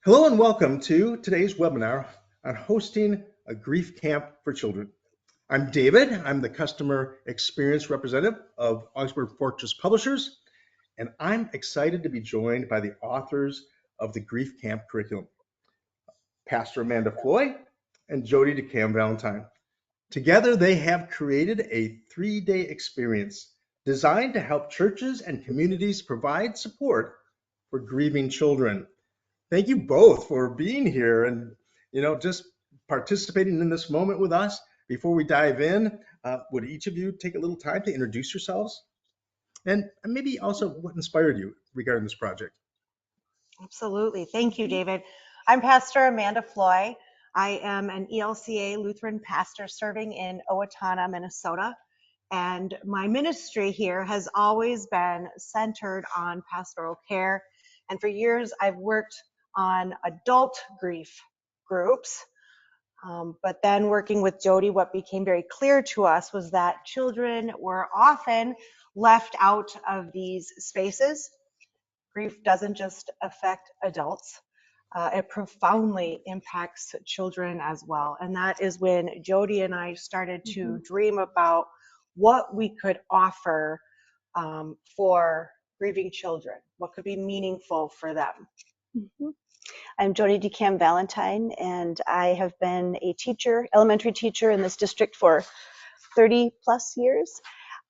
Hello and welcome to today's webinar on hosting a grief camp for children. I'm David. I'm the customer experience representative of Augsburg Fortress Publishers, and I'm excited to be joined by the authors of the grief camp curriculum, Pastor Amanda Floy and Jody DeCam Valentine. Together, they have created a 3-day experience designed to help churches and communities provide support for grieving children. Thank you both for being here and just participating in this moment with us. Before we dive in, would each of you take a little time to introduce yourselves and maybe also what inspired you regarding this project? Absolutely. Thank you, David. I'm Pastor Amanda Floy. I am an ELCA Lutheran pastor serving in Owatonna, Minnesota. And my ministry here has always been centered on pastoral care. And for years, I've worked on adult grief groups. But then working with Jody, what became very clear to us was that children were often left out of these spaces. Grief doesn't just affect adults, it profoundly impacts children as well. And that is when Jody and I started to dream about what we could offer for grieving children, what could be meaningful for them. I'm Jody DeCam Valentine, and I have been a teacher, elementary teacher in this district for 30 plus years.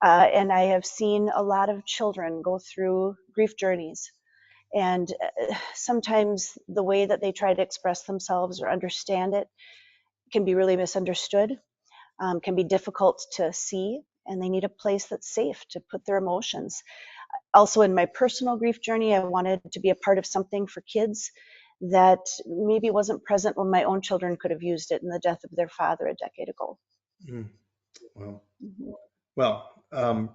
And I have seen a lot of children go through grief journeys. And sometimes the way that they try to express themselves or understand it can be really misunderstood, can be difficult to see, and they need a place that's safe to put their emotions. Also, in my personal grief journey, I wanted to be a part of something for kids that maybe wasn't present when my own children could have used it in the death of their father a decade ago. Well,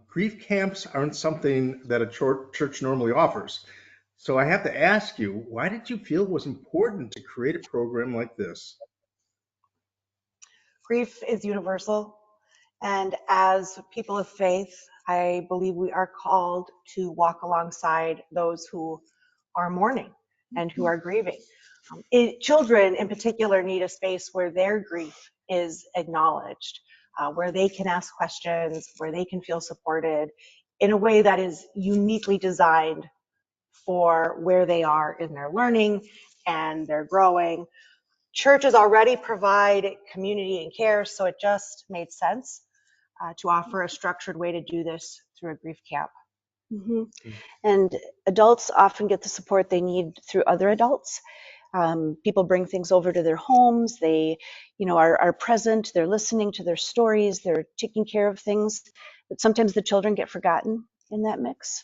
grief camps aren't something that a church normally offers. So I have to ask you, why did you feel it was important to create a program like this? Grief is universal. And as people of faith, I believe we are called to walk alongside those who are mourning and who are grieving. Children in particular need a space where their grief is acknowledged, where they can ask questions, where they can feel supported in a way that is uniquely designed for where they are in their learning and their growing. Churches already provide community and care, so it just made sense to offer a structured way to do this through a grief camp. And adults often get the support they need through other adults. People bring things over to their homes. They, are present. They're listening to their stories. They're taking care of things. But sometimes the children get forgotten in that mix.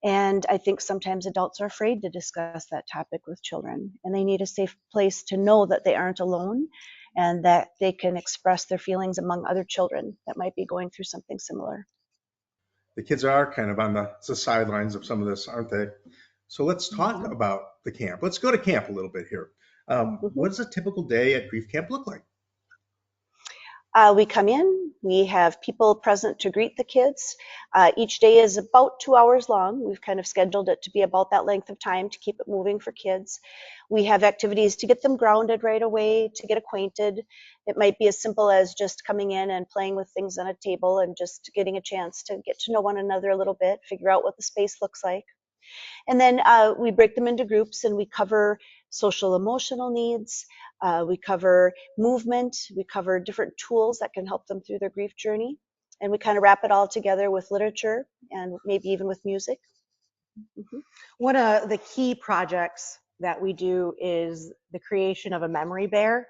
And I think sometimes adults are afraid to discuss that topic with children, and they need a safe place to know that they aren't alone and that they can express their feelings among other children that might be going through something similar. The kids are kind of on the sidelines of some of this, aren't they? So let's talk about the camp. Let's go to camp a little bit here. What does a typical day at grief camp look like? We come in, we have people present to greet the kids. Each day is about 2 hours long. We've kind of scheduled it to be about that length of time to keep it moving for kids. We have activities to get them grounded right away, to get acquainted. It might be as simple as just coming in and playing with things on a table and just getting a chance to get to know one another a little bit, figure out what the space looks like. And then we break them into groups and we cover social emotional needs. We cover movement. We cover different tools that can help them through their grief journey. And we kind of wrap it all together with literature and maybe even with music. One of the key projects that we do is the creation of a memory bear.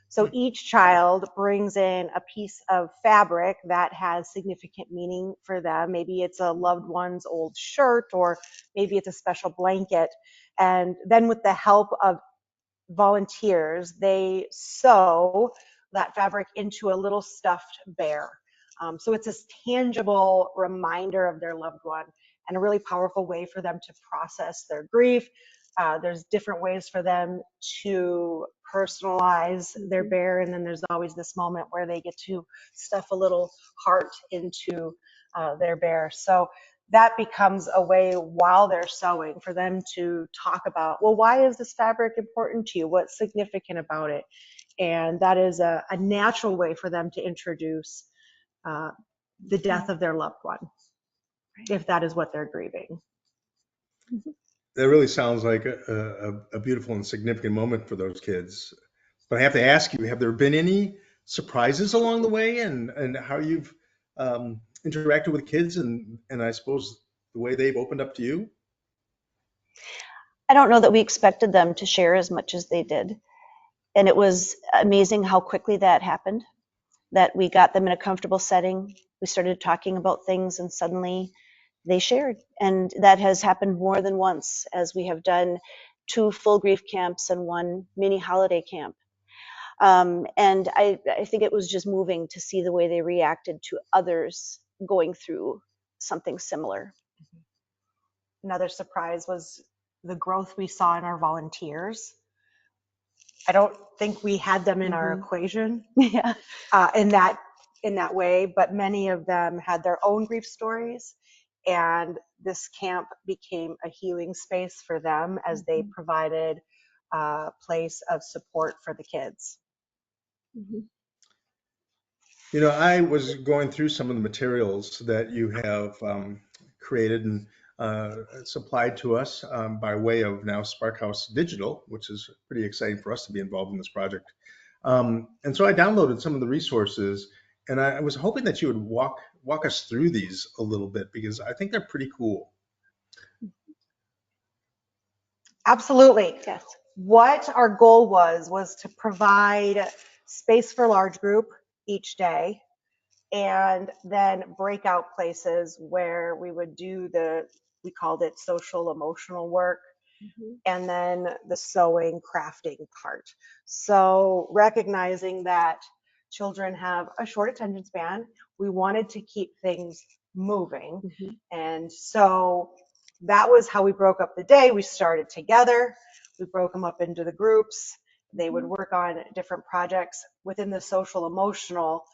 So each child brings in a piece of fabric that has significant meaning for them. Maybe it's a loved one's old shirt, or maybe it's a special blanket. And then with the help of volunteers, they sew that fabric into a little stuffed bear. So it's this tangible reminder of their loved one and a really powerful way for them to process their grief. There's different ways for them to personalize their bear, and then there's always this moment where they get to stuff a little heart into their bear. So that becomes a way while they're sewing for them to talk about, well, why is this fabric important to you? What's significant about it? And that is a natural way for them to introduce the death of their loved one, if that is what they're grieving. That really sounds like a beautiful and significant moment for those kids. But I have to ask you, have there been any surprises along the way, and how you've interacted with kids, and I suppose the way they've opened up to you? I don't know that we expected them to share as much as they did. And it was amazing how quickly that happened, that we got them in a comfortable setting. We started talking about things and suddenly they shared. And that has happened more than once as we have done 2 full grief camps and 1 mini holiday camp. And I think it was just moving to see the way they reacted to others going through something similar. Another surprise was the growth we saw in our volunteers. I don't think we had them in our equation Yeah. in that way, but many of them had their own grief stories, and this camp became a healing space for them as they provided a place of support for the kids. You know, I was going through some of the materials that you have created and supplied to us by way of now Sparkhouse Digital, which is pretty exciting for us to be involved in this project. And so I downloaded some of the resources, and I was hoping that you would walk us through these a little bit because I think they're pretty cool. Absolutely. Yes. What our goal was to provide space for large group each day, and then breakout places where we would do we called it social emotional work, and then the sewing crafting part. So recognizing that children have a short attention span, we wanted to keep things moving. And so that was how we broke up the day. We started together, we broke them up into the groups. They would work on different projects within the social emotional.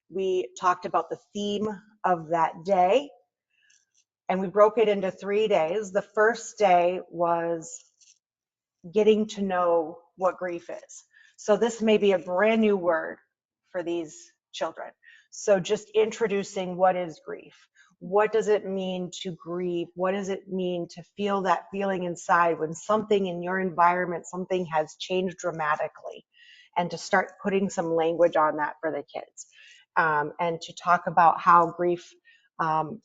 We talked about the theme of that day, and we broke it into 3 days. The first day was getting to know what grief is. So this may be a brand new word for these children. So just introducing what is grief. What does it mean to grieve? What does it mean to feel that feeling inside when something in your environment, something has changed dramatically? And to start putting some language on that for the kids. And to talk about how grief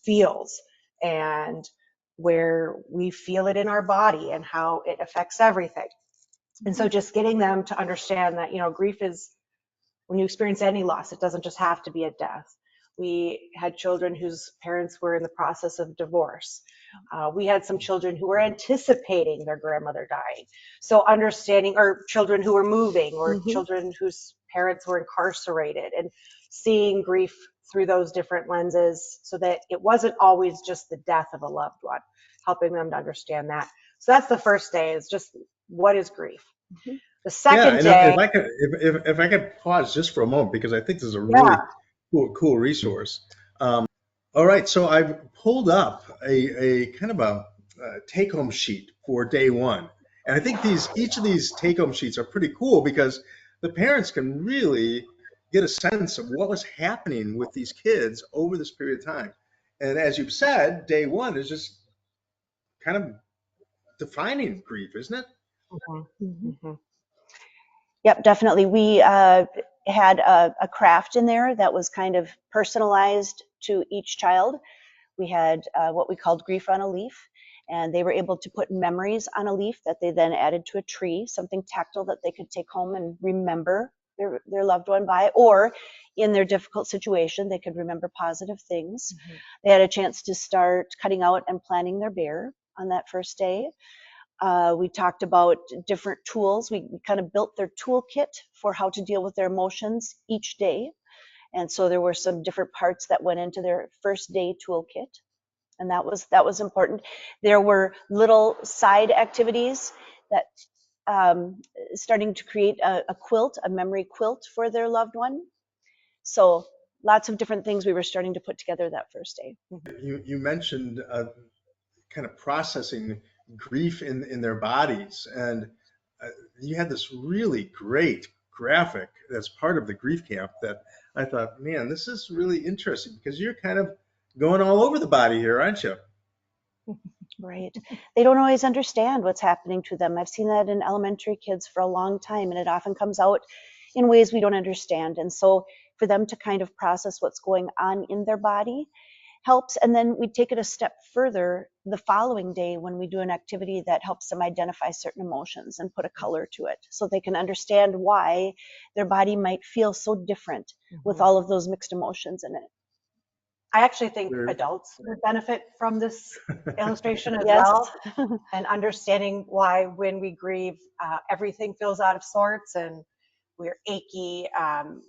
feels, and where we feel it in our body and how it affects everything. And so just getting them to understand that, grief is, when you experience any loss, it doesn't just have to be a death. We had children whose parents were in the process of divorce. We had some children who were anticipating their grandmother dying. So understanding, or children who were moving, or children whose parents were incarcerated, and seeing grief through those different lenses so that it wasn't always just the death of a loved one, helping them to understand that. So that's the first day, is just what is grief. The second And day, if I could pause just for a moment because I think this is a yeah, really cool resource. All right, so I've pulled up a kind of a take-home sheet for day one, and I think each of these take-home sheets are pretty cool because the parents can really get a sense of what was happening with these kids over this period of time. And as you've said, day one is just kind of defining grief, isn't it? Yep, definitely. We had a craft in there that was kind of personalized to each child. We had what we called grief on a leaf, and they were able to put memories on a leaf that they then added to a tree, something tactile that they could take home and remember their loved one by, or in their difficult situation, they could remember positive things. They had a chance to start cutting out and planning their bear on that first day. We talked about different tools. We kind of built their toolkit for how to deal with their emotions each day. And so there were some different parts that went into their first day toolkit. And that was important. There were little side activities that starting to create a quilt, a memory quilt for their loved one. So lots of different things we were starting to put together that first day. You mentioned kind of processing grief in their bodies, and uh, you had this really great graphic that's part of the grief camp that I thought, man, this is really interesting because you're kind of going all over the body here, aren't you? Right. They don't always understand what's happening to them. I've seen that in elementary kids for a long time, and it often comes out in ways we don't understand. And so for them to kind of process what's going on in their body helps. And then we take it a step further the following day when we do an activity that helps them identify certain emotions and put a color to it so they can understand why their body might feel so different with all of those mixed emotions in it. I actually think There- adults would benefit from this illustration as Yes. well, and understanding why when we grieve, everything feels out of sorts and we're achy,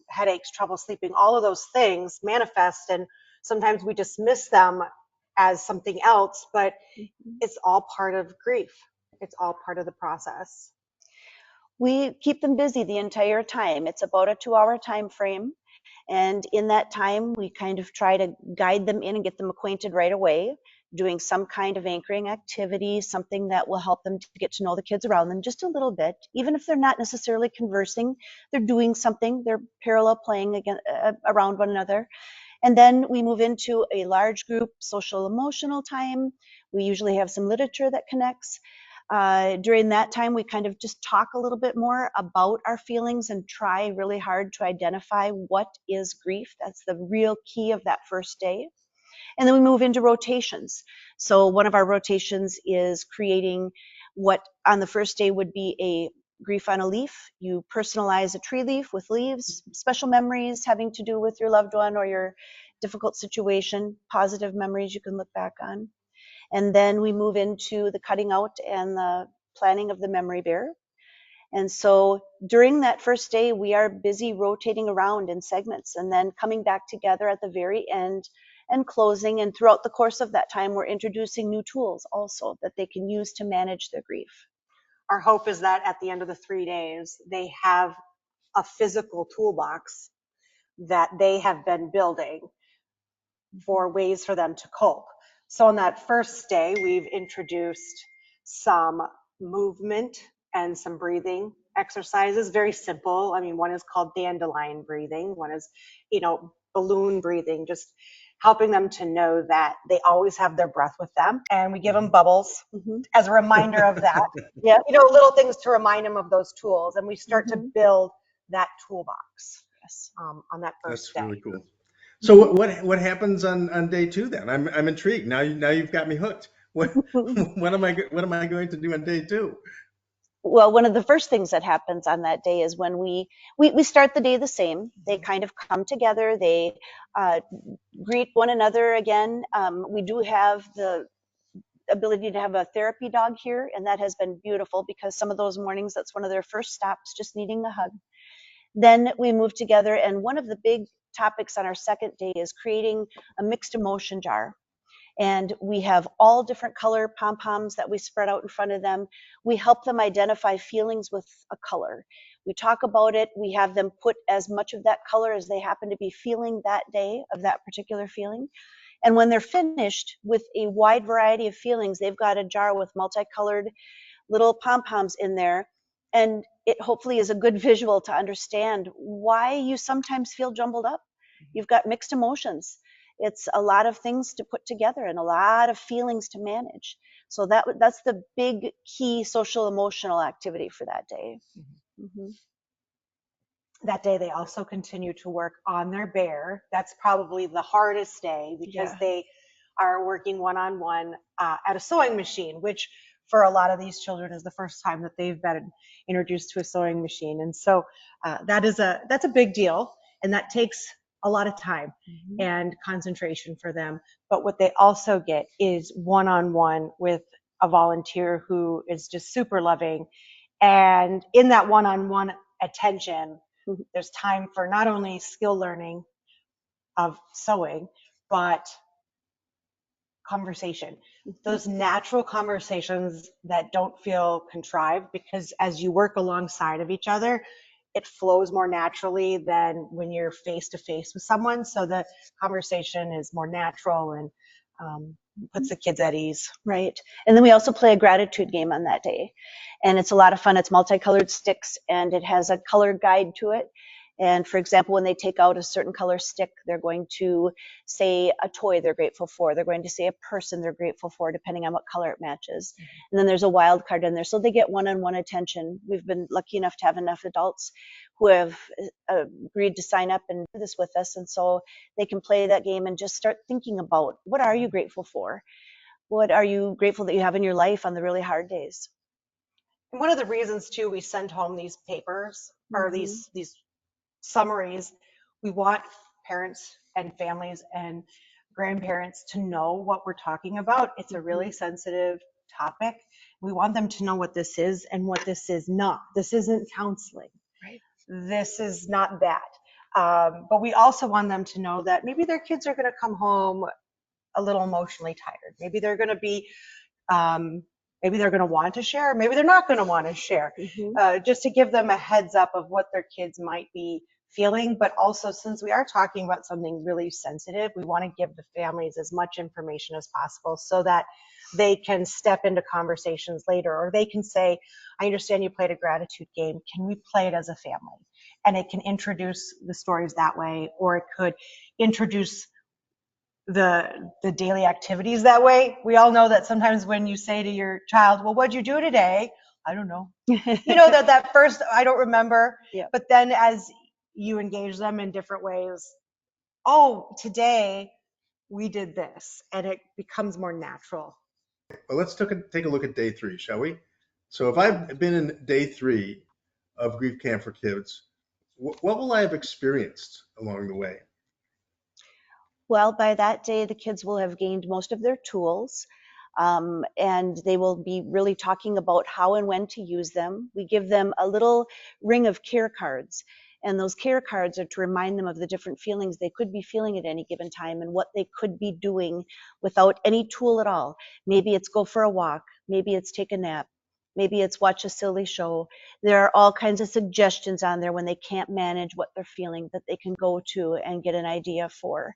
headaches, trouble sleeping, all of those things manifest, and sometimes we dismiss them as something else, but it's all part of grief. It's all part of the process. We keep them busy the entire time. It's about a 2-hour time frame. And in that time, we kind of try to guide them in and get them acquainted right away, doing some kind of anchoring activity, something that will help them to get to know the kids around them just a little bit. Even if they're not necessarily conversing, they're doing something, they're parallel playing again, around one another. And then we move into a large group social emotional time. We usually have some literature that connects. During that time, we kind of just talk a little bit more about our feelings and try really hard to identify what is grief. That's the real key of that first day. And then we move into rotations. So one of our rotations is creating what on the first day would be a grief on a leaf. You personalize a tree leaf with leaves, special memories having to do with your loved one or your difficult situation, positive memories you can look back on. And then we move into the cutting out and the planning of the memory bear. And so during that first day, we are busy rotating around in segments and then coming back together at the very end and closing. And throughout the course of that time, we're introducing new tools also that they can use to manage their grief. Our hope is that at the end of the 3 days, they have a physical toolbox that they have been building for ways for them to cope. So on that first day, we've introduced some movement and some breathing exercises, very simple. I mean, one is called dandelion breathing, one is, balloon breathing, just helping them to know that they always have their breath with them. And we give them bubbles as a reminder of that. Yeah. Little things to remind them of those tools. And we start to build that toolbox Yes. on that first That's day. really cool. So what happens on day two then? I'm intrigued. Now you've got me hooked. What am I going to do on day two? Well, one of the first things that happens on that day is when we start the day the same. They kind of come together. They greet one another again. We do have the ability to have a therapy dog here, and that has been beautiful because some of those mornings, that's one of their first stops, just needing a hug. Then we move together, and one of the big topics on our second day is creating a mixed emotion jar. And we have all different color pom-poms that we spread out in front of them. We help them identify feelings with a color. We talk about it. We have them put as much of that color as they happen to be feeling that day of that particular feeling. And when they're finished with a wide variety of feelings, they've got a jar with multicolored little pom-poms in there. And it hopefully is a good visual to understand why you sometimes feel jumbled up. You've got mixed emotions. It's a lot of things to put together and a lot of feelings to manage. So that's the big key social emotional activity for that day. Mm-hmm. That day, they also continue to work on their bear. That's probably the hardest day because they are working one-on-one at a sewing machine, which for a lot of these children is the first time that they've been introduced to a sewing machine. And so that's a big deal. And that takes a lot of time and concentration for them. But what they also get is one-on-one with a volunteer who is just super loving. And in that one-on-one attention, there's time for not only skill learning of sewing, but conversation. Those natural conversations that don't feel contrived, because as you work alongside of each other, it flows more naturally than when you're face to face with someone. So the conversation is more natural and puts the kids at ease. Right. And then we also play a gratitude game on that day. And it's a lot of fun. It's multicolored sticks and it has a color guide to it. And for example, when they take out a certain color stick, they're going to say a toy they're grateful for. They're going to say a person they're grateful for, depending on what color it matches. And then there's a wild card in there. So they get one-on-one attention. We've been lucky enough to have enough adults who have agreed to sign up and do this with us. And so they can play that game and just start thinking about, what are you grateful for? What are you grateful that you have in your life on the really hard days? And one of the reasons too we send home these papers or these summaries, we want parents and families and grandparents to know what we're talking about. It's a really sensitive topic. We want them to know what this is and what this is not. This isn't counseling. Right. This is not that. But we also want them to know that maybe their kids are going to come home a little emotionally tired. Maybe they're going to be maybe they're going to want to share, maybe they're not going to want to share, just to give them a heads up of what their kids might be feeling. But also, since we are talking about something really sensitive, we want to give the families as much information as possible so that they can step into conversations later, or they can say, I understand you played a gratitude game. Can we play it as a family? And it can introduce the stories that way, or it could introduce the daily activities that way. We all know that sometimes when you say to your child, well, what'd you do today? I don't know. You know, that first, I don't remember. Yeah. But then as you engage them in different ways, oh, today we did this, and it becomes more natural. Well, let's take a look at day 3, shall we? So if I've been in day 3 of grief camp for kids, what will I have experienced along the way? Well, by that day, the kids will have gained most of their tools, and they will be really talking about how and when to use them. We give them a little ring of care cards, and those care cards are to remind them of the different feelings they could be feeling at any given time and what they could be doing without any tool at all. Maybe it's go for a walk, maybe it's take a nap, maybe it's watch a silly show. There are all kinds of suggestions on there when they can't manage what they're feeling that they can go to and get an idea for.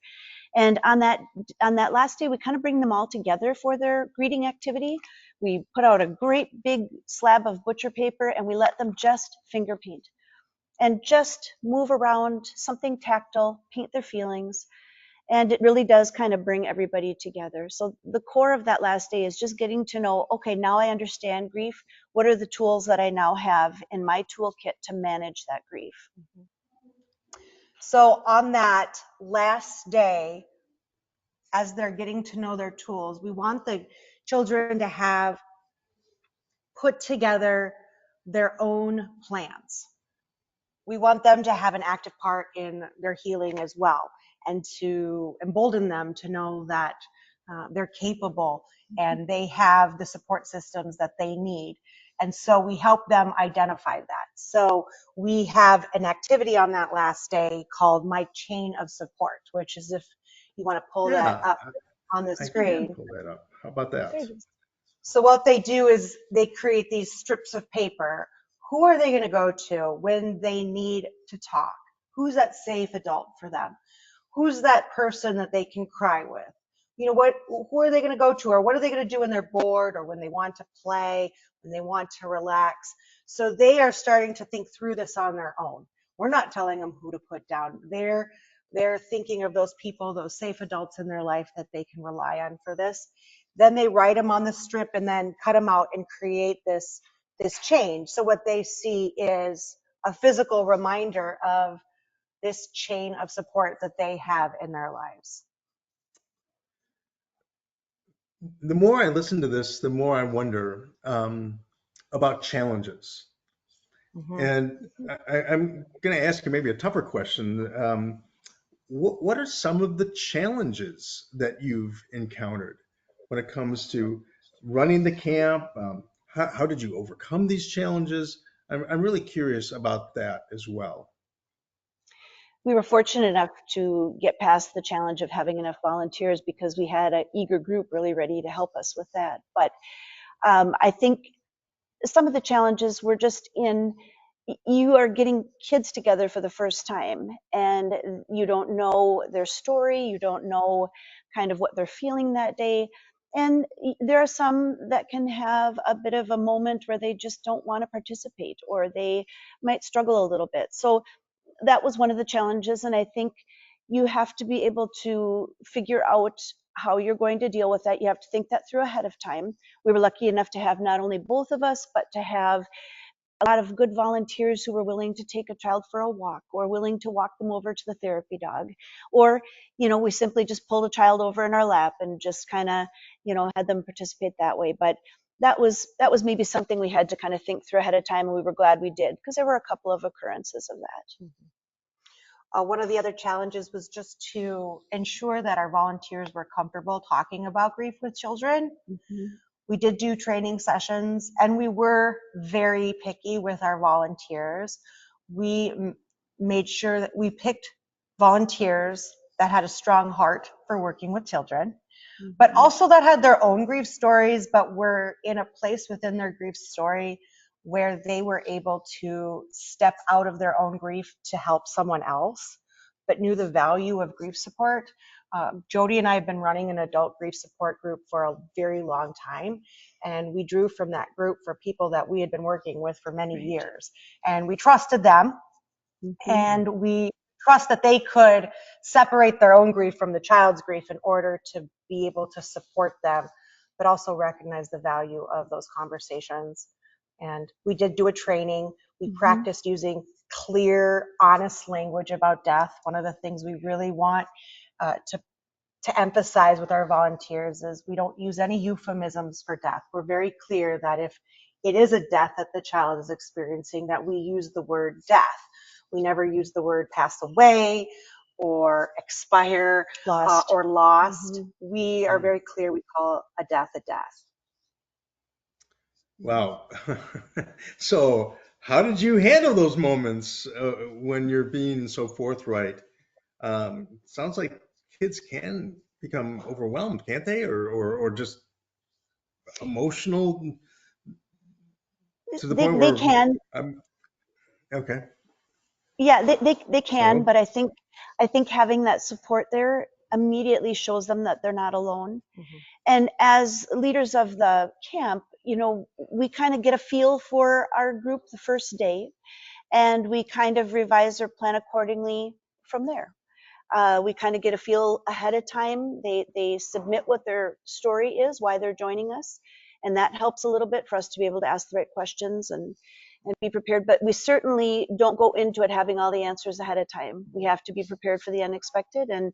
And on that last day, we kind of bring them all together for their greeting activity. We put out a great big slab of butcher paper and we let them just finger paint and just move around something tactile, paint their feelings. And it really does kind of bring everybody together. So the core of that last day is just getting to know, okay, now I understand grief. What are the tools that I now have in my toolkit to manage that grief? So on that last day, as they're getting to know their tools, we want the children to have put together their own plans. We want them to have an active part in their healing as well, and to embolden them to know that they're capable and they have the support systems that they need. And so we help them identify that. So we have an activity on that last day called My Chain of Support, which is, if you want to pull that up on the I screen. can pull that up. How about that? So what they do is they create these strips of paper. Who are they going to go to when they need to talk? Who's that safe adult for them? Who's that person that they can cry with? You know, who are they going to go to, or what are they going to do when they're bored, or when they want to play, when they want to relax? So they are starting to think through this on their own. We're not telling them who to put down. They're thinking of those people, those safe adults in their life that they can rely on for this. Then they write them on the strip and then cut them out and create this change. So what they see is a physical reminder of this chain of support that they have in their lives. The more I listen to this, the more I wonder about challenges. And I'm going to ask you maybe a tougher question. What are some of the challenges that you've encountered when it comes to running the camp? How did you overcome these challenges? I'm really curious about that as well. We were fortunate enough to get past the challenge of having enough volunteers because we had an eager group really ready to help us with that. But I think some of the challenges were just in you are getting kids together for the first time, and you don't know their story, you don't know kind of what they're feeling that day. And there are some that can have a bit of a moment where they just don't want to participate, or they might struggle a little bit. So that was one of the challenges. And I think you have to be able to figure out how you're going to deal with that. You have to think that through ahead of time. We were lucky enough to have not only both of us, but to have a lot of good volunteers who were willing to take a child for a walk, or willing to walk them over to the therapy dog. Or, we simply just pulled a child over in our lap and just kind of, had them participate that way. But that was maybe something we had to kind of think through ahead of time, and we were glad we did, because there were a couple of occurrences of that. One of the other challenges was just to ensure that our volunteers were comfortable talking about grief with children. Mm-hmm. We did do training sessions, and we were very picky with our volunteers. We made sure that we picked volunteers that had a strong heart for working with children, but also that had their own grief stories, but were in a place within their grief story where they were able to step out of their own grief to help someone else, but knew the value of grief support. Jody and I have been running an adult grief support group for a very long time, and we drew from that group for people that we had been working with for many years. And we trusted them, and we trust that they could separate their own grief from the child's grief in order to be able to support them, but also recognize the value of those conversations. And we did do a training. We practiced using clear, honest language about death. One of the things we really want to emphasize with our volunteers is we don't use any euphemisms for death. We're very clear that if it is a death that the child is experiencing, that we use the word death. We never use the word pass away or expire or lost. We are very clear. We call a death a death. Wow. So how did you handle those moments when you're being so forthright? Sounds like kids can become overwhelmed, can't they? Or just emotional to the point They where can. okay. Yeah, they can, So, but I think having that support there immediately shows them that they're not alone. And as leaders of the camp, we kind of get a feel for our group the first day, and we kind of revise or plan accordingly from there. We kind of get a feel ahead of time. They submit what their story is, why they're joining us, and that helps a little bit for us to be able to ask the right questions and be prepared. But we certainly don't go into it having all the answers ahead of time. We have to be prepared for the unexpected, and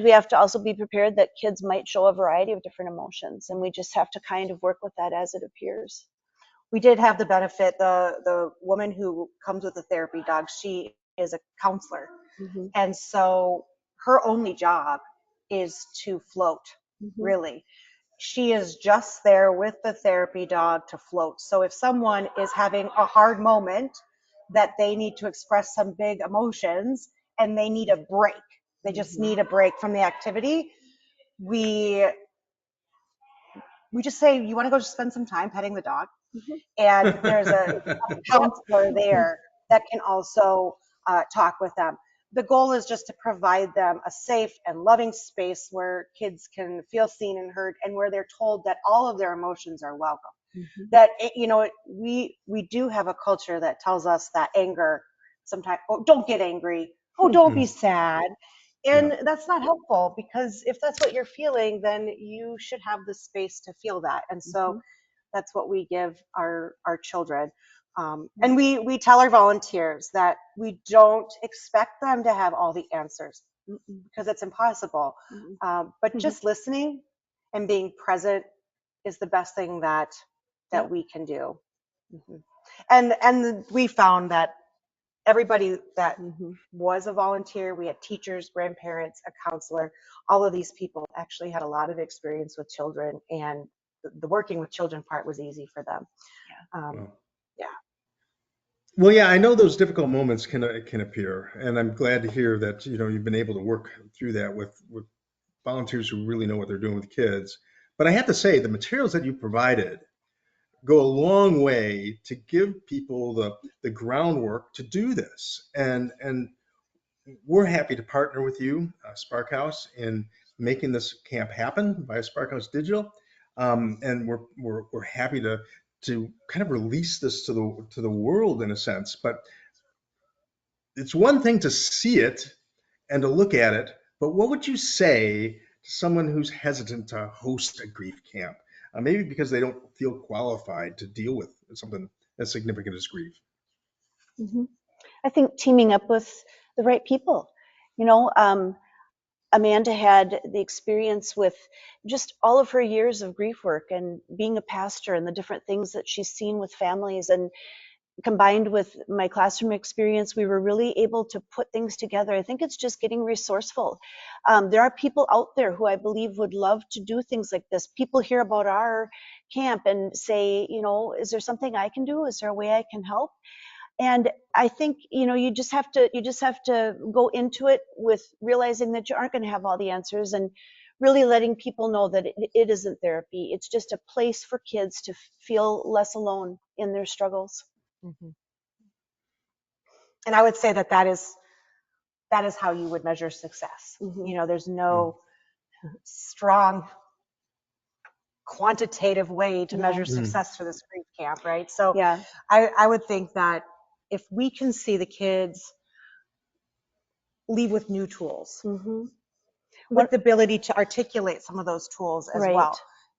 we have to also be prepared that kids might show a variety of different emotions, and we just have to kind of work with that as it appears. We did have the benefit, the woman who comes with the therapy dog, she is a counselor. And so her only job is to float, really. She is just there with the therapy dog to float. So if someone is having a hard moment that they need to express some big emotions and they need a break, they just need a break from the activity, we just say, you want to go just spend some time petting the dog? And there's a counselor there that can also talk with them. The goal is just to provide them a safe and loving space where kids can feel seen and heard, and where they're told that all of their emotions are welcome. That, we do have a culture that tells us that anger sometimes, oh, don't get angry. Oh, don't be sad. And that's not helpful, because if that's what you're feeling, then you should have the space to feel that. And so that's what we give our children. And we tell our volunteers that we don't expect them to have all the answers, because it's impossible. But just listening and being present is the best thing that we can do. And we found that everybody that was a volunteer, we had teachers, grandparents, a counselor, all of these people actually had a lot of experience with children, and the working with children part was easy for them. Well, yeah, I know those difficult moments can appear, and I'm glad to hear that you've been able to work through that with volunteers who really know what they're doing with kids. But I have to say, the materials that you provided go a long way to give people the groundwork to do this. And we're happy to partner with you, Spark House, in making this camp happen via Spark House Digital. And we're happy to kind of release this to the world in a sense. But it's one thing to see it and to look at it, but what would you say to someone who's hesitant to host a grief camp? Maybe because they don't feel qualified to deal with something as significant as grief. Mhm. I think teaming up with the right people. You know, Amanda had the experience with just all of her years of grief work and being a pastor and the different things that she's seen with families, and combined with my classroom experience, we were really able to put things together. I think it's just getting resourceful. There are people out there who I believe would love to do things like this. People hear about our camp and say, you know, is there something I can do? Is there a way I can help? And I think, you know, you just have to go into it with realizing that you aren't going to have all the answers, and really letting people know that it isn't therapy. It's just a place for kids to feel less alone in their struggles. Mhm. And I would say that is how you would measure success. Mhm. You know, there's no strong quantitative way to Yeah. measure success for this grief camp, right? So Yeah. I would think that if we can see the kids leave with new tools, Mm-hmm. with the ability to articulate some of those tools as Right. well,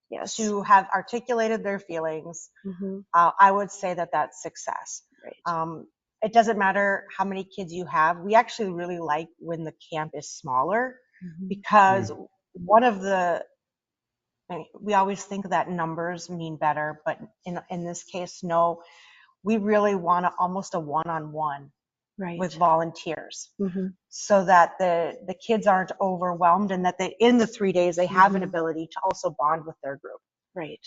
Yes. to have articulated their feelings, Mm-hmm. I would say that that's success. Right. It doesn't matter how many kids you have. We actually really like when the camp is smaller, Mm-hmm. because one of the, we always think that numbers mean better, but in this case, no, we really want almost a one-on-one Right. with volunteers, Mm-hmm. so that the kids aren't overwhelmed, and that they, in the 3 days, they have an Mhm. ability to also bond with their group. Right.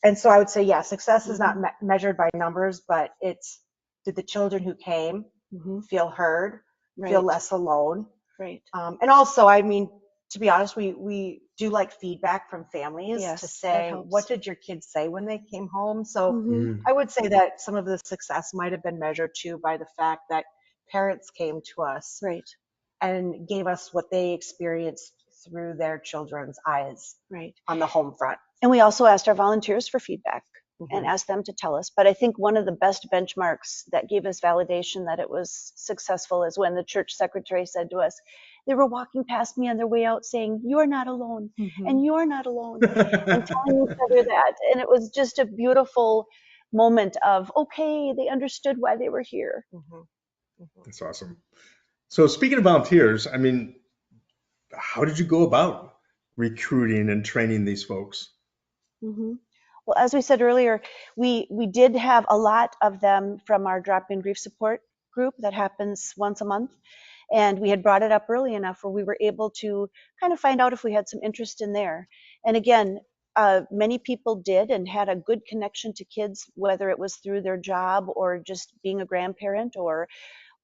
And so I would say, yeah, success is not Mhm. measured by numbers, but it's, did the children who came Mhm. feel heard, feel Right. less alone? Right. And also, I mean, to be honest, we do like feedback from families to Yes, that say, what helps. did your kids say when they came home? So Mhm. I would say that some of the success might have been measured too by the fact that parents came to us Right. and gave us what they experienced through their children's eyes Right. on the home front. And we also asked our volunteers for feedback and Mhm. asked them to tell us. But I think one of the best benchmarks that gave us validation that it was successful is when the church secretary said to us, they were walking past me on their way out saying, "You're not alone, and you're not alone," and telling each other that. And it was just a beautiful moment of, okay, they understood why they were here. Mhm. Mhm. That's awesome. So speaking of volunteers, I mean, how did you go about recruiting and training these folks? Mhm. Well, as we said earlier, we did have a lot of them from our drop-in grief support group that happens once a month, and we had brought it up early enough where we were able to kind of find out if we had some interest in there. And again, many people did and had a good connection to kids, whether it was through their job or just being a grandparent or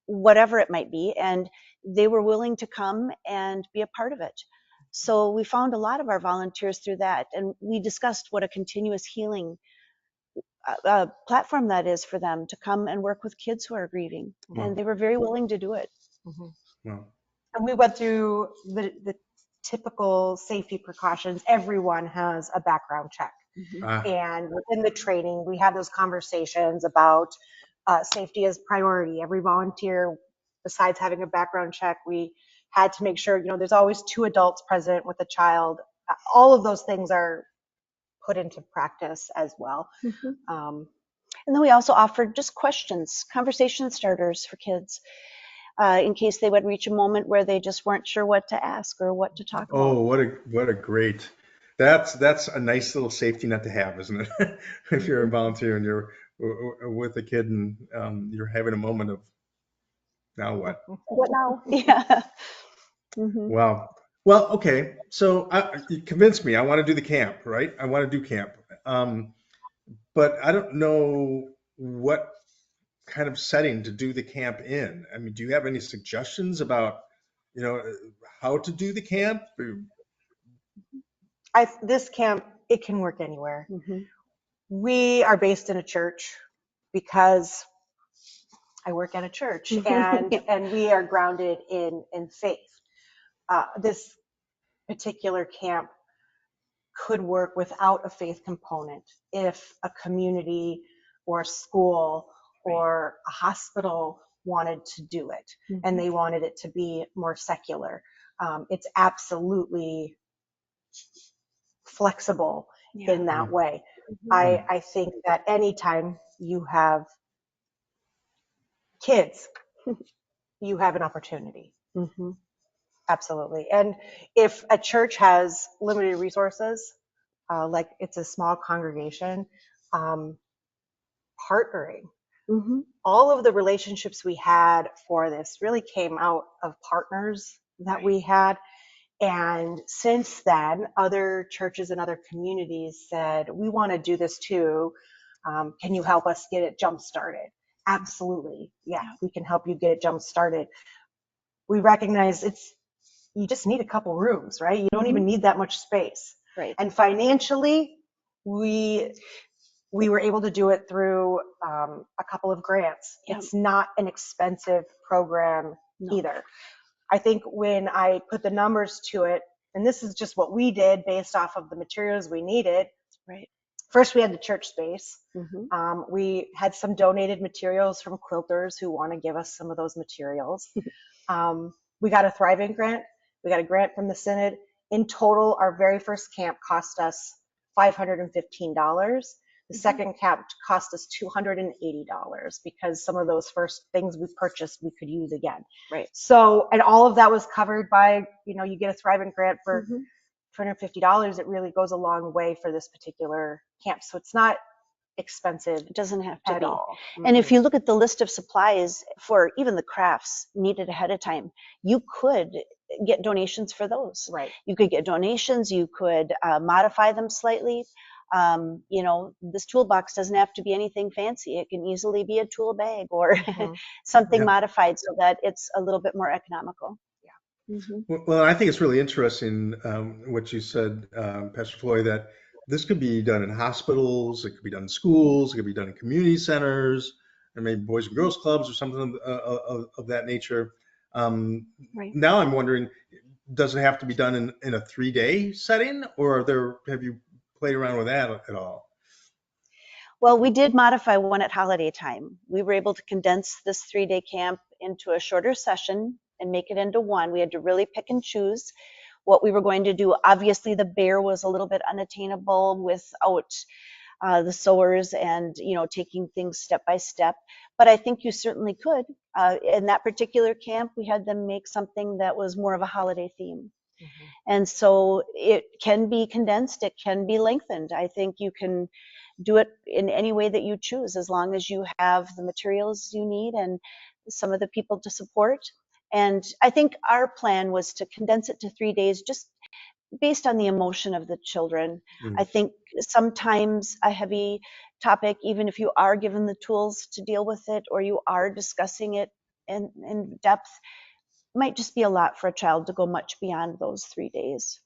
whatever it might be, and they were willing to come and be a part of it. So we found a lot of our volunteers through that, and we discussed what a continuous healing platform that is for them to come and work with kids who are grieving, and Well, they were very willing to do it. Mhm. well, And we went through the typical safety precautions. Everyone has a background check. Mhm. ah, And within the training, we had those conversations about safety as priority. Every volunteer, besides having a background check, we had to make sure, there's always 2 adults present with a child. All of those things are put into practice as well. Mhm. Um, And then we also offered just questions, conversation starters for kids, in case they would reach a moment where they just weren't sure what to ask or what to talk about. oh, what a great. That's a nice little safety net to have, isn't it? If you're a Mhm. volunteer and you're with a kid and you're having a moment of now what? What now? Yeah. Mhm. Wow. Well, okay. So you convinced me. I want to do the camp, right? I want to do camp. Um, but I don't know what kind of setting to do the camp in. I mean, do you have any suggestions about, you know, how to do the camp? this camp it can work anywhere. Mm-hmm. We are based in a church because I work at a church, and we are grounded in faith. This particular camp could work without a faith component if a community or a school or a hospital wanted to do it, and they wanted it to be more secular. It's absolutely flexible in that way. I think that anytime you have kids, you have an opportunity. Mm-hmm. Absolutely. And if a church has limited resources, like it's a small congregation, partnering. Mm-hmm. All of the relationships we had for this really came out of partners that we had. And since then, other churches and other communities said, we want to do this too. Can you help us get it jump started? Absolutely. Yeah, we can help you get it jump started. We recognize you just need a couple rooms, right? You don't even need that much space. Right. And financially, we were able to do it through a couple of grants. Yeah. It's not an expensive program either. I think when I put the numbers to it, and this is just what we did based off of the materials we needed. Right. First, we had the church space. Mm-hmm. We had some donated materials from quilters who want to give us some of those materials. We got a Thriving grant. We got a grant from the Synod. In total, our very first camp cost us $515. The second camp cost us $280 because some of those first things we purchased we could use again. Right. So, and all of that was covered by, you get a Thriving grant for $250. It really goes a long way for this particular camp. So it's not expensive. It doesn't have to at be. all. And if you look at the list of supplies for even the crafts needed ahead of time, you could get donations for those. Right. You could get donations. You could modify them slightly. This toolbox doesn't have to be anything fancy. It can easily be a tool bag or something modified so that it's a little bit more economical. Yeah. Mm-hmm. Well, I think it's really interesting what you said, Pastor Floyd, that this could be done in hospitals, it could be done in schools, it could be done in community centers, and maybe boys and girls clubs or something of that nature. Right. Now I'm wondering, does it have to be done in a 3-day setting, or have you played around with that at all? Well, we did modify one at holiday time. We were able to condense this 3-day camp into a shorter session and make it into one. We had to really pick and choose what we were going to do. Obviously, the bear was a little bit unattainable without the sewers and, taking things step by step. But I think you certainly could. In that particular camp, we had them make something that was more of a holiday theme. And so it can be condensed, it can be lengthened. I think you can do it in any way that you choose, as long as you have the materials you need and some of the people to support. And I think our plan was to condense it to 3 days, just based on the emotion of the children. I think sometimes a heavy topic, even if you are given the tools to deal with it or you are discussing it in depth, might just be a lot for a child to go much beyond those 3 days.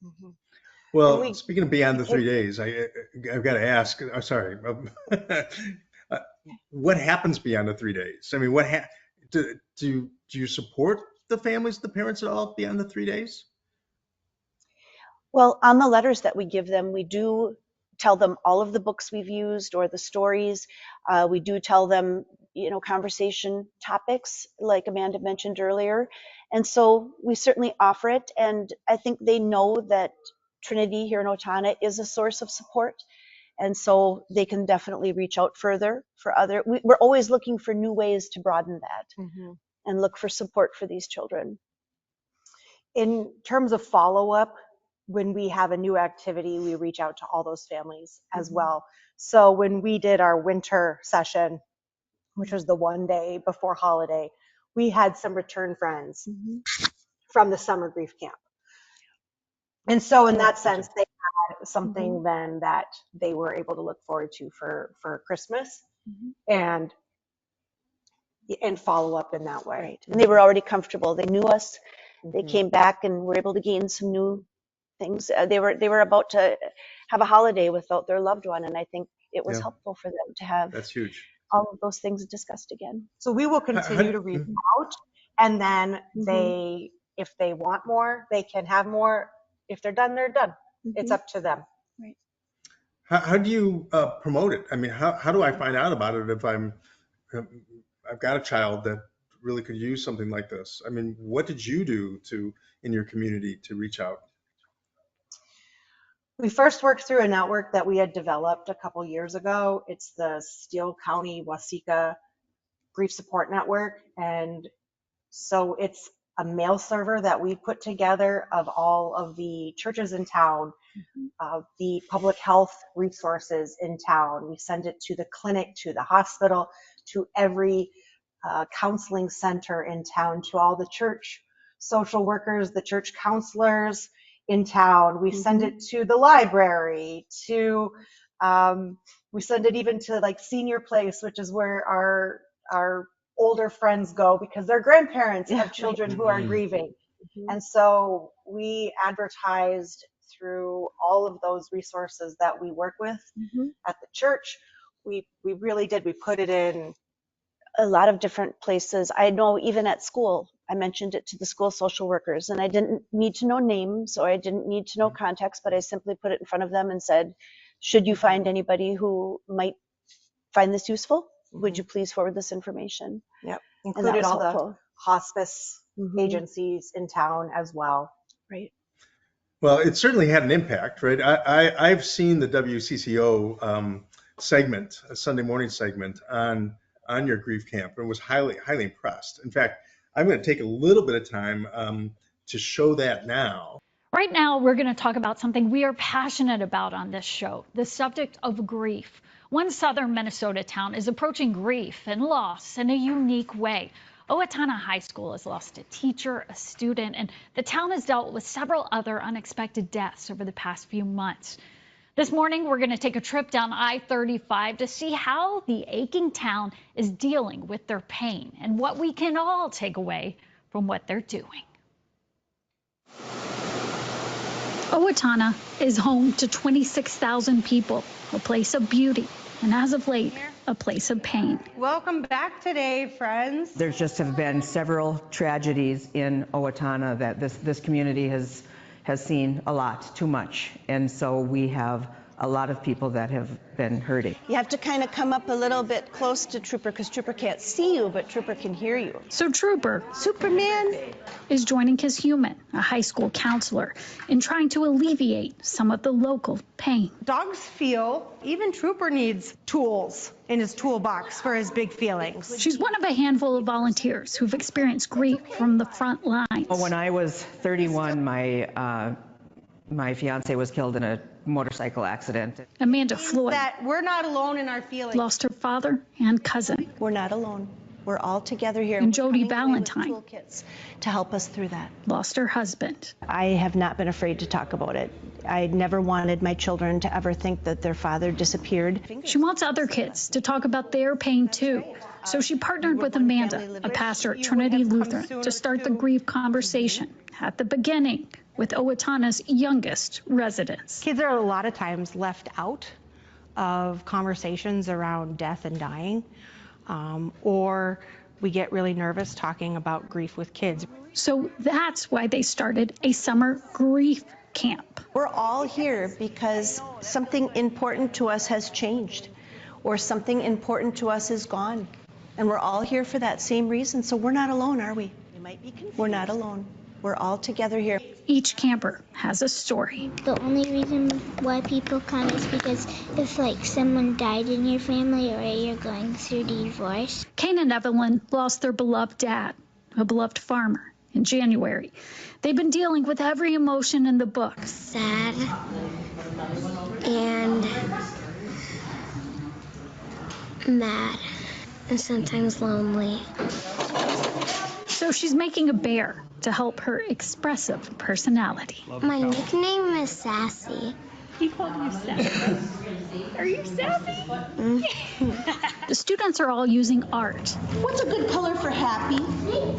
Well, speaking of beyond the 3 days, I've got to ask. Sorry, what happens beyond the 3 days? I mean, do you support the families, the parents at all beyond the 3 days? Well, on the letters that we give them, we do tell them all of the books we've used or the stories. We do tell them, conversation topics like Amanda mentioned earlier. And so we certainly offer it. And I think they know that Trinity here in Otana is a source of support. And so they can definitely reach out further for we're always looking for new ways to broaden that and look for support for these children. In terms of follow-up, when we have a new activity, we reach out to all those families as well. So when we did our winter session, which was the one day before holiday, we had some return friends from the summer grief camp. And so in that sense, they had something then that they were able to look forward to for Christmas and follow up in that way. Right. And they were already comfortable. They knew us. They came back and were able to gain some new things. They were about to have a holiday without their loved one. And I think it was Yeah. helpful for them to have That's huge. all of those things discussed again. So we will continue to reach out, and then if they want more, they can have more. If they're done, they're done. It's up to them. Right. How do you promote it? I mean, how do I find out about it if I've got a child that really could use something like this? I mean, what did you do in your community to reach out? We first worked through a network that we had developed a couple years ago. It's the Steele County Waseca Grief Support Network. And so it's a mail server that we put together of all of the churches in town, the public health resources in town. We send it to the clinic, to the hospital, to every counseling center in town, to all the church social workers, the church counselors in town. We send it to the library, we send it even to like Senior Place, which is where our older friends go because their grandparents have children who are grieving. And so we advertised through all of those resources that we work with at the church. We really did. We put it in a lot of different places. I know even at school, I mentioned it to the school social workers, and I didn't need to know names or I didn't need to know context, but I simply put it in front of them and said, should you find anybody who might find this useful, would you please forward this information? Yep. Included all the hospice agencies in town as well. Right. Well, it certainly had an impact, right? I've seen the WCCO segment, a Sunday morning segment on your grief camp, and was highly impressed. In fact, I'm going to take a little bit of time to show that now. Right now, we're going to talk about something we are passionate about on this show, the subject of grief. One southern Minnesota town is approaching grief and loss in a unique way. Owatonna High School has lost a teacher, a student, and the town has dealt with several other unexpected deaths over the past few months. This morning, we're going to take a trip down I-35 to see how the aching town is dealing with their pain and what we can all take away from what they're doing. Owatonna is home to 26,000 people, a place of beauty, and as of late, a place of pain. Welcome back today, friends. There's just have been several tragedies in Owatonna that this community has seen a lot, too much. And so we have a lot of people that have been hurting. You have to kind of come up a little bit close to Trooper because Trooper can't see you, but Trooper can hear you. So Trooper, Superman, is joining his human, a high school counselor, in trying to alleviate some of the local pain. Dogs feel, even Trooper needs tools in his toolbox for his big feelings. She's one of a handful of volunteers who've experienced grief from the front lines. When I was 31, my fiance was killed in a motorcycle accident. Amanda Floyd That we're not alone in our feelings. lost her father and cousin. we're not alone. We're all together here. And We're Jody coming away with Valentine toolkits to help us through that. Lost her husband. I have not been afraid to talk about it. I never wanted my children to ever think that their father disappeared. She wants other kids to talk about their pain too. So she partnered with Amanda, a pastor at Trinity Lutheran, to start the grief conversation at the beginning with Owatonna's youngest residents. Kids are a lot of times left out of conversations around death and dying, or we get really nervous talking about grief with kids. So that's why they started a summer grief camp. We're all here because something important to us has changed, or something important to us is gone. And we're all here for that same reason. So we're not alone, are we? We're not alone. We're all together here. Each camper has a story. The only reason why people come is because if like someone died in your family or you're going through divorce. Kane and Evelyn lost their beloved dad, a beloved farmer, in January. They've been dealing with every emotion in the book. Sad and mad and sometimes lonely. So she's making a bear to help her expressive personality. My nickname is Sassy. You call you sassy? Are you sassy? The students are all using art. What's a good color for happy? Pink.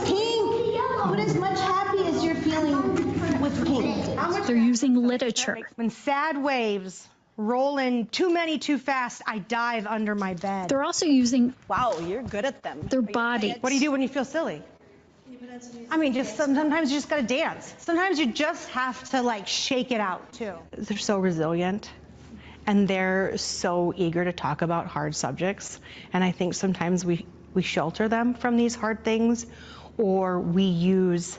Pink. But as much happy as you're feeling with pink. They're using literature. When sad waves roll in too many too fast, I dive under my bed. They're also using Wow, you're good at them. their body. What do you do when you feel silly? I mean, just sometimes you just gotta dance. Sometimes you just have to like shake it out too. They're so resilient and they're so eager to talk about hard subjects. And I think sometimes we shelter them from these hard things, or we use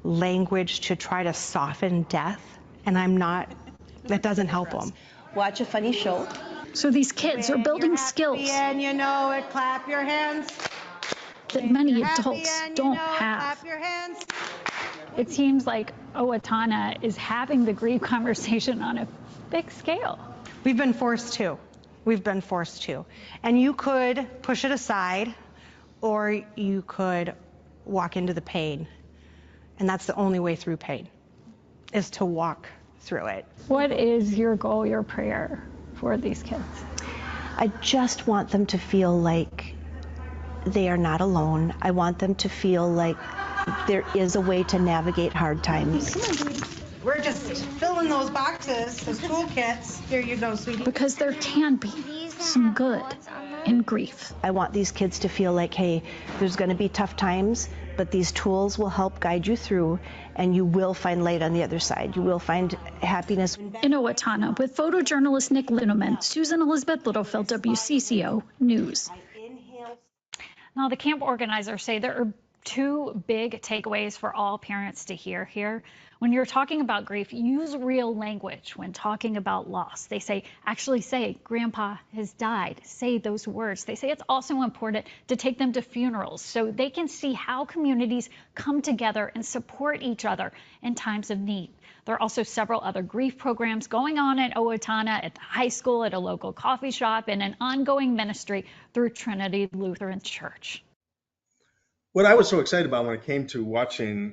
language to try to soften death. And that doesn't help them. Watch a funny show. So these kids are building skills And you know it, clap your hands. that many adults don't have. Clap your hands. It seems like Owatonna is having the grief conversation on a big scale. We've been forced to. And you could push it aside, or you could walk into the pain. And that's the only way through pain, is to walk through it. What is your goal, your prayer for these kids? I just want them to feel like they are not alone. I want them to feel like there is a way to navigate hard times. We're just filling those boxes, those toolkits. Here you go, sweetie. Because there can be some good in grief. I want these kids to feel like, hey, there's going to be tough times, but these tools will help guide you through, and you will find light on the other side. You will find happiness. In Owatonna, with photojournalist Nick Linneman, Susan Elizabeth Littlefield, WCCO News. Now, the camp organizers say there are two big takeaways for all parents to hear here. When you're talking about grief, use real language when talking about loss. They say, actually say, Grandpa has died. Say those words. They say it's also important to take them to funerals so they can see how communities come together and support each other in times of need. There are also several other grief programs going on at Owatonna, at the high school, at a local coffee shop, and an ongoing ministry through Trinity Lutheran Church. What I was so excited about when it came to watching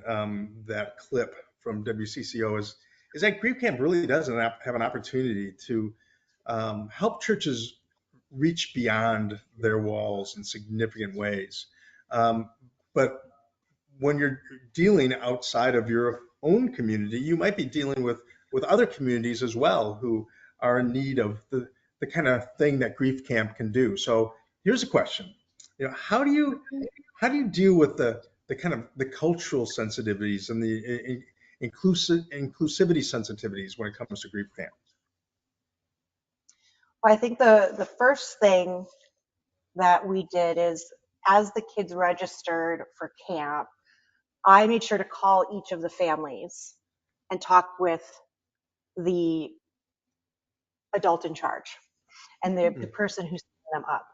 that clip from WCCO is that Grief Camp really does have an opportunity to help churches reach beyond their walls in significant ways. But when you're dealing outside of your own community, you might be dealing with other communities as well who are in need of the kind of thing that Grief Camp can do. So here's a question. How do you deal with the kind of the cultural sensitivities and the inclusivity sensitivities when it comes to Grief Camp? Well, I think the first thing that we did is, as the kids registered for camp, I made sure to call each of the families and talk with the adult in charge and the person who set them up.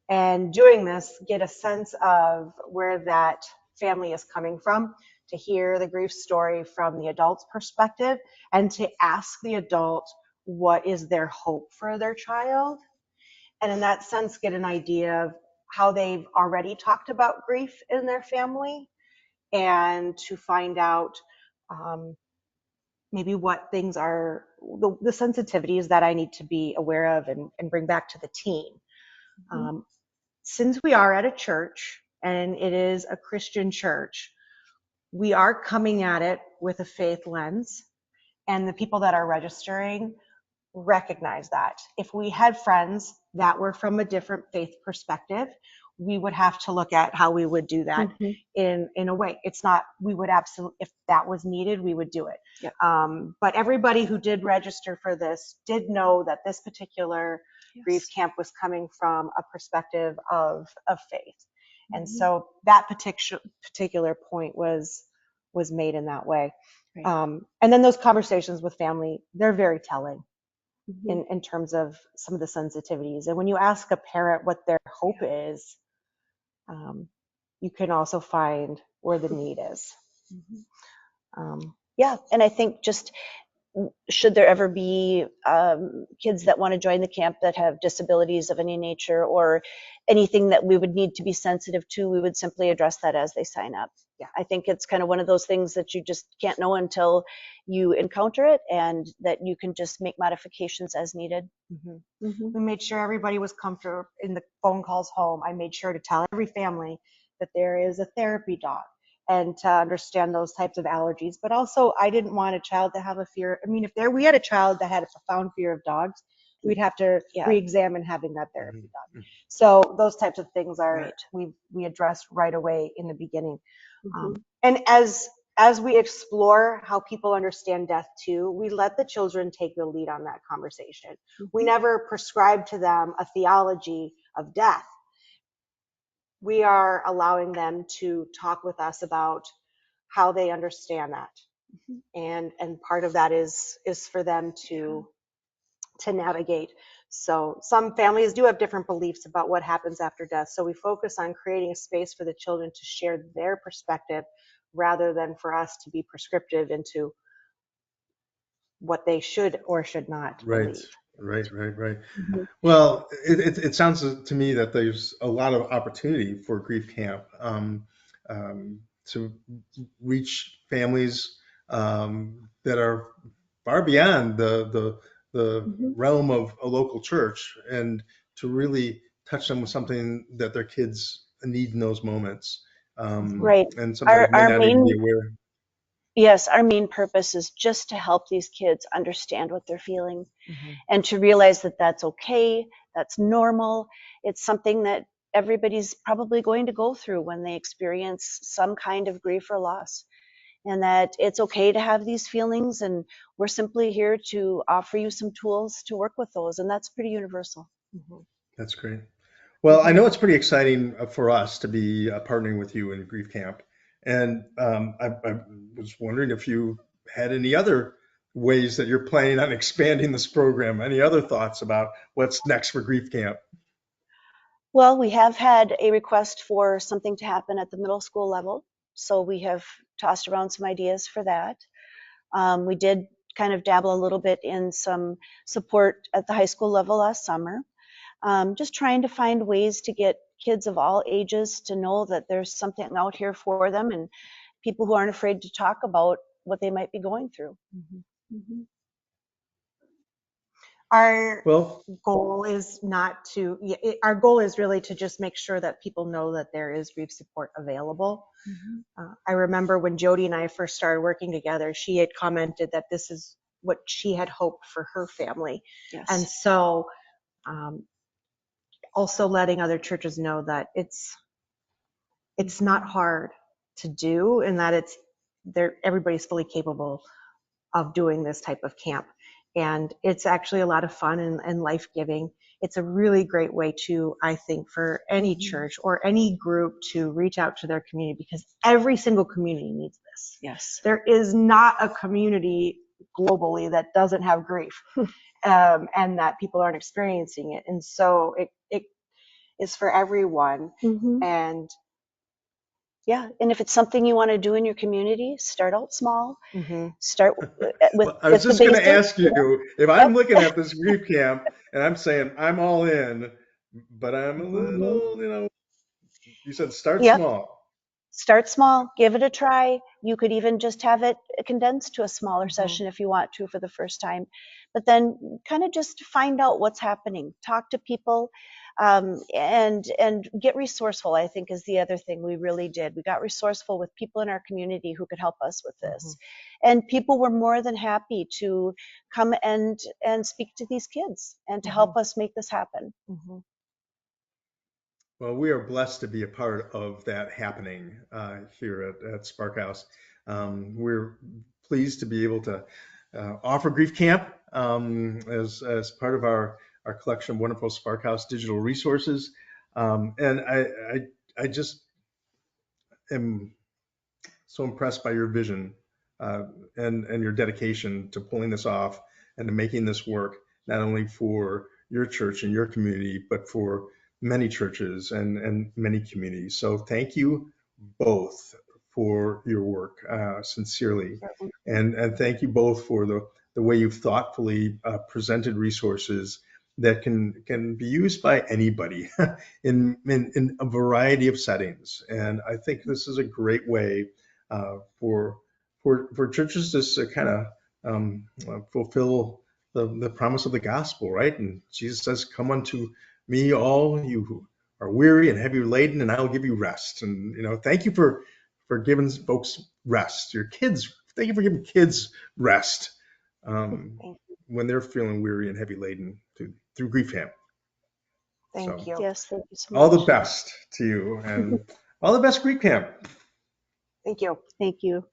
And doing this, get a sense of where that family is coming from, to hear the grief story from the adult's perspective, and to ask the adult what is their hope for their child. And in that sense, get an idea of how they've already talked about grief in their family, and to find out maybe what things are the sensitivities that I need to be aware of and bring back to the team. Since we are at a church and it is a Christian church, we are coming at it with a faith lens, and the people that are registering recognize that. If we had friends that were from a different faith perspective, we would have to look at how we would do that in a way. It's not, we would absolutely, if that was needed, we would do it. Yep. But everybody who did register for this did know that this particular grief camp was coming from a perspective of faith. And so that particular point was made in that way. Right. And then those conversations with family, they're very telling in terms of some of the sensitivities. And when you ask a parent what their hope is, you can also find where the need is. Yeah, and I think just, should there ever be kids that want to join the camp that have disabilities of any nature or anything that we would need to be sensitive to, we would simply address that as they sign up. Yeah, I think it's kind of one of those things that you just can't know until you encounter it, and that you can just make modifications as needed. We made sure everybody was comfortable in the phone calls home. I made sure to tell every family that there is a therapy dog, and to understand those types of allergies. But also, I didn't want a child to have a fear. I mean, if we had a child that had a profound fear of dogs, we'd have to Yeah. re-examine having that therapy done. Mhm. So those types of things are Right. we addressed right away in the beginning. Mhm. And as we explore how people understand death too, we let the children take the lead on that conversation. We never prescribe to them a theology of death. We are allowing them to talk with us about how they understand that. And part of that is for them to navigate. So some families do have different beliefs about what happens after death. So we focus on creating a space for the children to share their perspective rather than for us to be prescriptive into what they should or should not Right, believe. right. Mhm. Well, it sounds to me that there's a lot of opportunity for Grief Camp to reach families that are far beyond the Mhm. realm of a local church, and to really touch them with something that their kids need in those moments, Right. and sometimes may Our not even be main aware. Yes, our main purpose is just to help these kids understand what they're feeling Mhm. and to realize that that's okay, that's normal. It's something that everybody's probably going to go through when they experience some kind of grief or loss, and that it's okay to have these feelings, and we're simply here to offer you some tools to work with those, and that's pretty universal. Mhm. That's great. Well, I know it's pretty exciting for us to be partnering with you in Grief Camp. And I was wondering if you had any other ways that you're planning on expanding this program. Any other thoughts about what's next for Grief Camp? Well, we have had a request for something to happen at the middle school level, so we have tossed around some ideas for that. We did kind of dabble a little bit in some support at the high school level last summer, just trying to find ways to get kids of all ages to know that there's something out here for them, and people who aren't afraid to talk about what they might be going through. Mhm. Mhm. Our Well, goal is not to, our goal is really to just make sure that people know that there is grief support available. Mhm. I remember when Jody and I first started working together, she had commented that this is what she had hoped for her family. And Yes. so um, also letting other churches know that it's not hard to do, and that everybody's fully capable of doing this type of camp. And it's actually a lot of fun and life-giving. It's a really great way to, I think, for any church or any group to reach out to their community, because every single community needs this. Yes. There is not a community globally that doesn't have grief, and that people aren't experiencing it. And so it is for everyone. Mhm. And Yeah, and if it's something you want to do in your community, start out small. mhm. Start with well, I was the just going to basics. ask you if Yep. I'm looking at this Grief Camp and I'm saying I'm all in, but I'm a Mhm. little, you said start Yep. small. Start small, give it a try. You could even just have it condensed to a smaller Mhm. session if you want to for the first time. But then kind of just find out what's happening. Talk to people, and get resourceful, I think, is the other thing we really did. We got resourceful with people in our community who could help us with this. And people were more than happy to come and speak to these kids and to help us make this happen. Mhm. Well, we are blessed to be a part of that happening here at Spark House. We're pleased to be able to offer Grief Camp as part of our collection of wonderful Spark House digital resources. And I just am so impressed by your vision uh, and your dedication to pulling this off and to making this work, not only for your church and your community, but for many churches and many communities. So thank you both for your work, sincerely. And thank you both for the way you've thoughtfully presented resources that can be used by anybody in a variety of settings. And I think this is a great way for churches to kind of fulfill the promise of the gospel, right? And Jesus says, "Come unto me, all you who are weary and heavy laden, and I will give you rest." And thank you for giving folks rest. Thank you for giving kids rest when they're feeling weary and heavy laden through grief camp. Thank you. Yes, thank you so All the much. best to you and all the best grief camp. Thank you. Thank you.